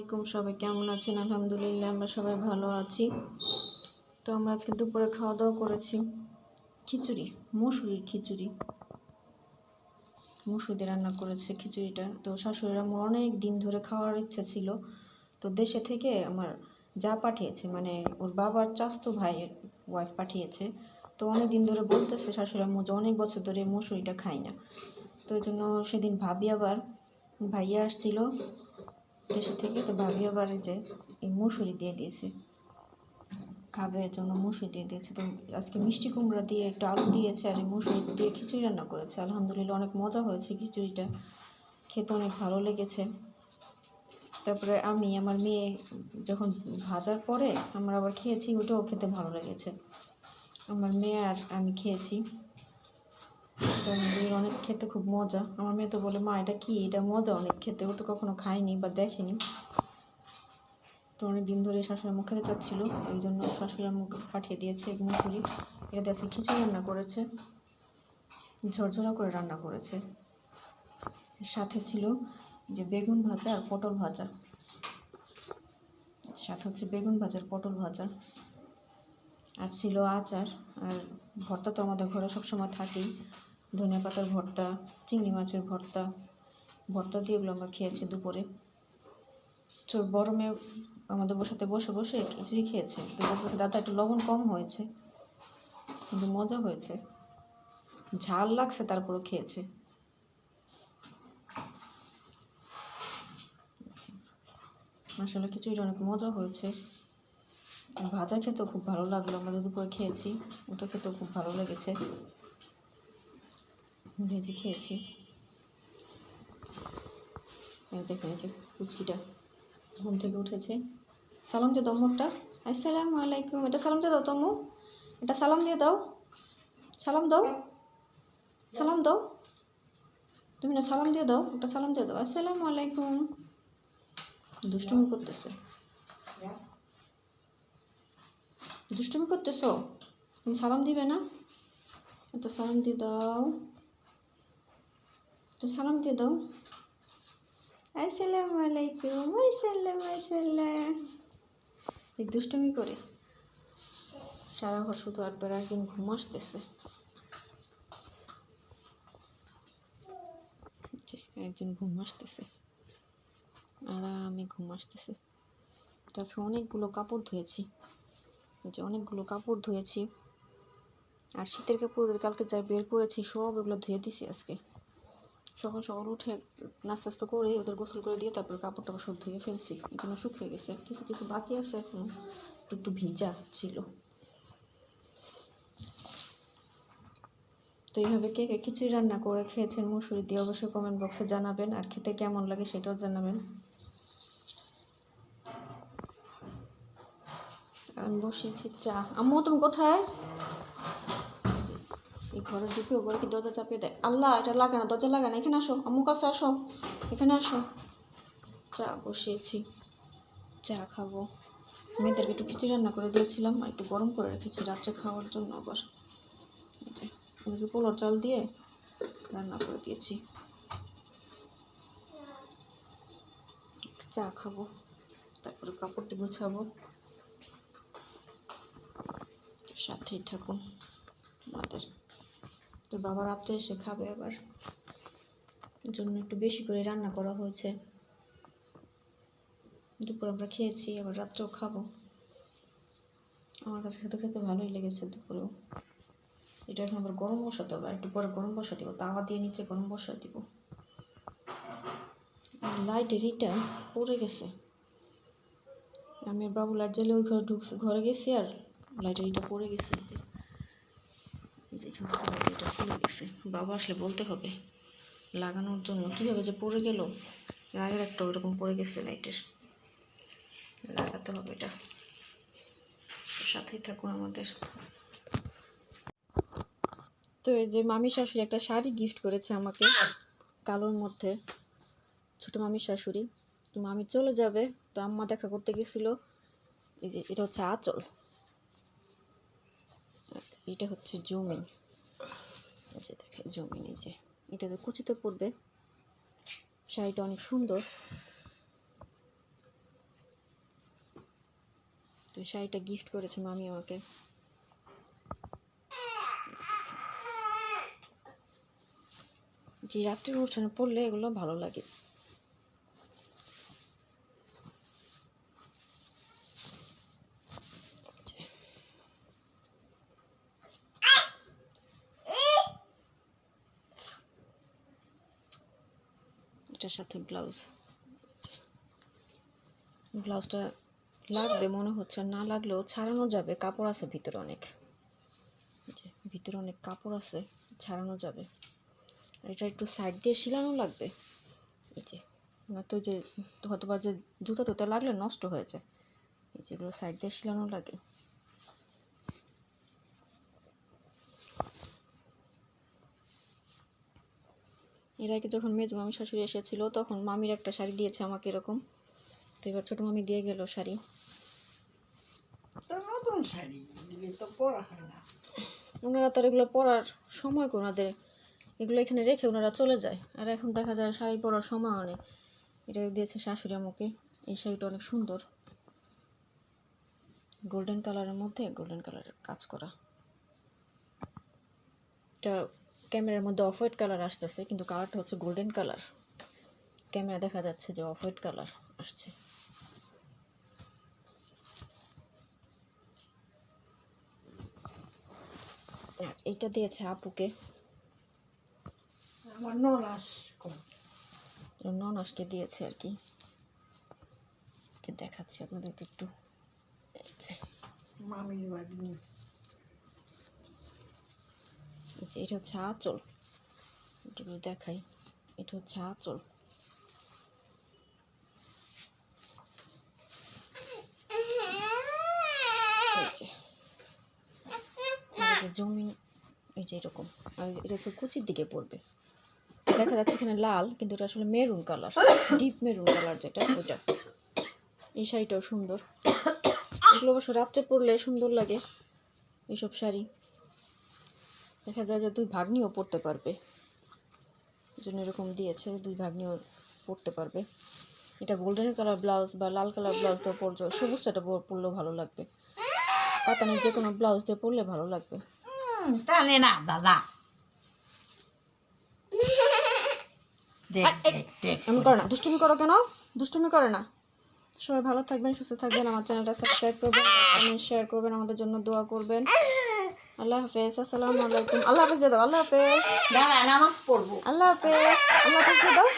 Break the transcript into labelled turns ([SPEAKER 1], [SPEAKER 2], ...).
[SPEAKER 1] আলাইকুম, সবাই কেমন আছেন? আলহামদুলিল্লাহ আমরা সবাই ভালো আছি। তো আমরা আজকে দুপুরে খাওয়া দাওয়া করেছি খিচুড়ি, মসুরির খিচুড়ি, মসুর দিয়ে রান্না করেছে খিচুড়িটা। তো শাশুড়ির আমার অনেক দিন ধরে খাওয়ার ইচ্ছা ছিল, তো দেশে থেকে আমার যা পাঠিয়েছে, মানে ওর বাবার চাচাতো ভাইয়ের ওয়াইফ পাঠিয়েছে। তো অনেক দিন ধরে বলতেছে শাশুড়ি আম্মু যে অনেক বছর ধরে মসুরিটা খাই না। তো এই জন্য সেদিন ভাবি আবার ভাইয়া আসছিল দেশে থেকে, তো ভাবি আবার যে এই মসুরি দিয়ে দিয়েছে, খাবে এর জন্য মসুরি দিয়ে দিয়েছে। তো আজকে মিষ্টি কুমড়া দিয়ে একটু আলু দিয়েছে আর এই মসুরি দিয়ে খিচুড়ি রান্না করেছে। আলহামদুলিল্লাহ অনেক মজা হয়েছে, খিচুড়িটা খেতে অনেক ভালো লেগেছে। তারপরে আমি আমার মেয়ে যখন ভাজার পরে আমরা আবার খেয়েছি, ওটাও খেতে ভালো লেগেছে। আমার মেয়ে আর আমি খেয়েছি, আলহামদুলিল্লাহ অনেক খেতে খুব মজা। আমার মেয়ে তো বলে, মা এটা কি, এটা মজা অনেক খেতে, ও তো কখনো খায়নি বা দেখেনি। তো অনেক দিন ধরে শাশুড়ি আম্মু খেতে চাচ্ছিল, এই জন্য শাশুড়ি আম্মুকে পাঠিয়ে দিয়েছে মসুরি। এটাতে আছে খিচুড়ি রান্না করেছে, ঝরঝরা করে রান্না করেছে। সাথে ছিল যে বেগুন ভাজা আর পটল ভাজা, সাথে হচ্ছে বেগুন ভাজা আর পটল ভাজা, আর ছিল আচার। আর ভর্তা তো আমাদের ঘরে সবসময় থাকেই, ধনিয়া পাতার ভর্তা, চিংড়ি মাছের ভর্তা, ভর্তা দিয়ে এগুলো আমরা খেয়েছি দুপুরে। তো বড় মেয়ে আমাদের সাথে বসে বসে খিচুড়ি খেয়েছে, তো বলতেছে দাদা একটু লবণ কম হয়েছে, কিন্তু মজা হয়েছে, ঝাল লাগছে তারপরও খেয়েছে। আসলে খিচুড়িটা অনেক মজা হয়েছে, ভাজা খেতেও খুব ভালো লাগলো, আমাদের দুপুরে খেয়েছি, ওটা খেতেও খুব ভালো লেগেছে, ভেজে খেয়েছি। দেখেন এই যে কুচিটা ঘুম থেকে উঠেছে, সালাম দিয়ে দাও মুখটা, আসসালামু আলাইকুম, এটা সালাম দিয়ে দাও তমু, এটা সালাম দিয়ে দাও, সালাম দাও, সালাম দাও, তুমি না সালাম দিয়ে দাও, ওটা সালাম দিয়ে দাও, আসসালামু আলাইকুম। দুষ্টুমি করতেছে, দুষ্টুমি করতেছো, তুমি সালাম দিবে না? তো সালাম দিয়ে দাও, তো সালাম দিয়ে দাও, আসসালামু আলাইকুম, আসসালাম আসসালাম। এই দুষ্টুমি করে সারা ঘর শুধু একবার একজন ঘুম আসতেছে, একজন ঘুম আসতেছে, আরামে ঘুম আসতেছে। তো আজকে অনেকগুলো কাপড় ধুয়েছি, যে অনেকগুলো কাপড় ধুয়েছি, আর শীতের কাপড় ওদের কালকে যা বের করেছি সব এগুলো ধুয়ে দিছি আজকে। সকাল সকাল উঠে নাস্তা টাস্তা করে ওদের গোসল করে দিয়ে তারপর কাপড় টাপড় সব ধুয়ে ফেলছি, এই জন্য শুকিয়ে গেছে। কিছু কিছু বাকি আছে এখন, একটু একটু ভিজা ছিল। তো এইভাবে কে কে খিচুড়ি রান্না করে খেয়েছেন মসুরি দিয়ে অবশ্যই কমেন্ট বক্সে জানাবেন, আর খেতে কেমন লাগে সেটাও জানাবেন। আমি বসিয়েছি চা। আম্মু তুমি কোথায়? এই ঘরে ঢুকে ও ঘরে কি দরজা চাপিয়ে দেয়? আল্লাহ, এটা লাগে না, দরজা লাগে না, এখানে আসো, আম্মু কাছে আসো, এখানে আসো। চা বসিয়েছি, চা খাবো। মেয়েদেরকে একটু খিচুড়ি রান্না করে দিয়েছিলাম, আর একটু গরম করে রেখেছি রাত্রে খাওয়ার জন্য। আবার ওদেরকে পোলাও চাল দিয়ে রান্না করে দিয়েছি, চা খাবো, তারপরে কাপড়টি গুছাবো। সাথেই থাকুন আমাদের। তোর বাবা রাত্রে এসে খাবে আবার, এর জন্য একটু বেশি করে রান্না করা হয়েছে। দুপুর আমরা খেয়েছি, আবার রাত্রেও খাবো। আমার কাছে খেতে খেতে ভালোই লেগেছে দুপুরেও। এটা এখন আবার গরম বসাতে হবে, একটু পরে গরম বসা দিব, তাওয়া দিয়ে নিচে গরম বসা দিব। লাইটের এটা পড়ে গেছে, আমি বাবু লাইট জ্বালিয়ে ওই ঘরে ঢুকছে, ঘরে গেছি আর লাইটের এটা পড়ে গেছে, এই যে এখান থেকে লাইটের এটা খুলে গেছে। বাবা আসলে বলতে হবে লাগানোর জন্য, কীভাবে যে পড়ে গেল, আগের একটা ওইরকম পড়ে গেছে লাইটের, লাগাতে হবে এটা। সাথেই থাকুন আমাদের। তো এই যে মামি শাশুড়ি একটা শাড়ি গিফট করেছে আমাকে, কালোর মধ্যে, ছোটো মামি শাশুড়ি। তো মামি চলে যাবে, তো আম্মা দেখা করতে গেছিল। এই যে এটা হচ্ছে আঁচল, এটা হচ্ছে জমিন, এই যে দেখে জমিন, এই যে এটাতে কুচিতে পড়বে। শাড়িটা অনেক সুন্দর, তো শাড়িটা গিফট করেছে মামি আমাকে। যে রাত্রির অনুষ্ঠানে পরলে এগুলো ভালো লাগে। এটার সাথে ব্লাউজ, ব্লাউজটা লাগবে মনে হচ্ছে, না লাগলেও ছাড়ানো যাবে, কাপড় আছে ভিতরে অনেক, ভিতরে অনেক কাপড় আছে, ছাড়ানো যাবে। এটা একটু সাইড দিয়ে সিলানো লাগবে, এই যে তো যে হয়তোবা যে জুতা টুতা লাগলে নষ্ট হয়ে যায়, এই যেগুলো সাইড দিয়ে সিলানো লাগে। এর আগে যখন মেজ মামি শাশুড়ি এসেছিল তখন মামির একটা শাড়ি দিয়েছে আমাকে এরকম, তো এবার ছোট মামি দিয়ে গেল শাড়ি।
[SPEAKER 2] নতুন শাড়ি তো পরা হয় না,
[SPEAKER 1] ওনারা তো এগুলো পরার সময় করে ওনাদের, এগুলো এখানে রেখে ওনারা চলে যায়, আর এখন দেখা যায় শাড়ি পরার সময় নেই। এটা দিয়েছে শাশুড়ি আমাকে, এই শাড়িটা অনেক সুন্দর, গোল্ডেন কালারের মধ্যে গোল্ডেন কালারের কাজ করা। এটা ক্যামেরার মধ্যে অফ হোয়াইট কালার আসতেছে, কিন্তু কালারটা হচ্ছে গোল্ডেন কালার। ক্যামেরা দেখা যাচ্ছে যে অফ হোয়াইট কালার আসছে। আর এইটা দিয়েছে আপুকে,
[SPEAKER 2] আমার ননাস
[SPEAKER 1] ননাসকে দিয়েছে আর কি, যে দেখাচ্ছি আপনাদেরকে একটু।
[SPEAKER 2] মামির বাড়ি,
[SPEAKER 1] এটা হচ্ছে আঁচল, এটা দেখাই, এটা হচ্ছে আঁচল। জমি এই যে এরকম, আর এটা হচ্ছে কুচির দিকে পড়বে, দেখা যাচ্ছে এখানে লাল, কিন্তু এটা আসলে maroon colour, deep maroon colour যেটা ওইটা। এই শাড়িটাও সুন্দর, এগুলো অবশ্য রাত্রে পরলে সুন্দর লাগে এইসব শাড়ি। দেখা যায় যে দুই ভাগ্নিও পরতে পারবে, এই জন্য এরকম দিয়েছে, দুই ভাগ্নিও পরতে পারবে। এটা গোল্ডেন কালার ব্লাউজ বা লাল কালার ব্লাউজ দিয়ে পরলে, সবুজটা পরলেও ভালো লাগবে, কাতানের যে কোনো ব্লাউজ দিয়ে পরলে ভালো লাগবে।
[SPEAKER 2] টানে না দাদা,
[SPEAKER 1] এমন করে না, দুষ্টুমি করো কেন, দুষ্টুমি করে না। সবাই ভালো থাকবেন, সুস্থ থাকবেন, আমার চ্যানেলটা সাবস্ক্রাইব করবেন, কমেন্ট শেয়ার করবেন, আমাদের জন্য দোয়া করবেন। আল্লাহ হাফেজ, আসসালামু আলাইকুম। আল্লাহ হাফেজ দিয়ে দাও, আল্লাহ হাফেজ,
[SPEAKER 2] দাদা নামাজ পড়বো,
[SPEAKER 1] আল্লাহ হাফেজ, আল্লাহ হাফেজ দিয়ে দাও।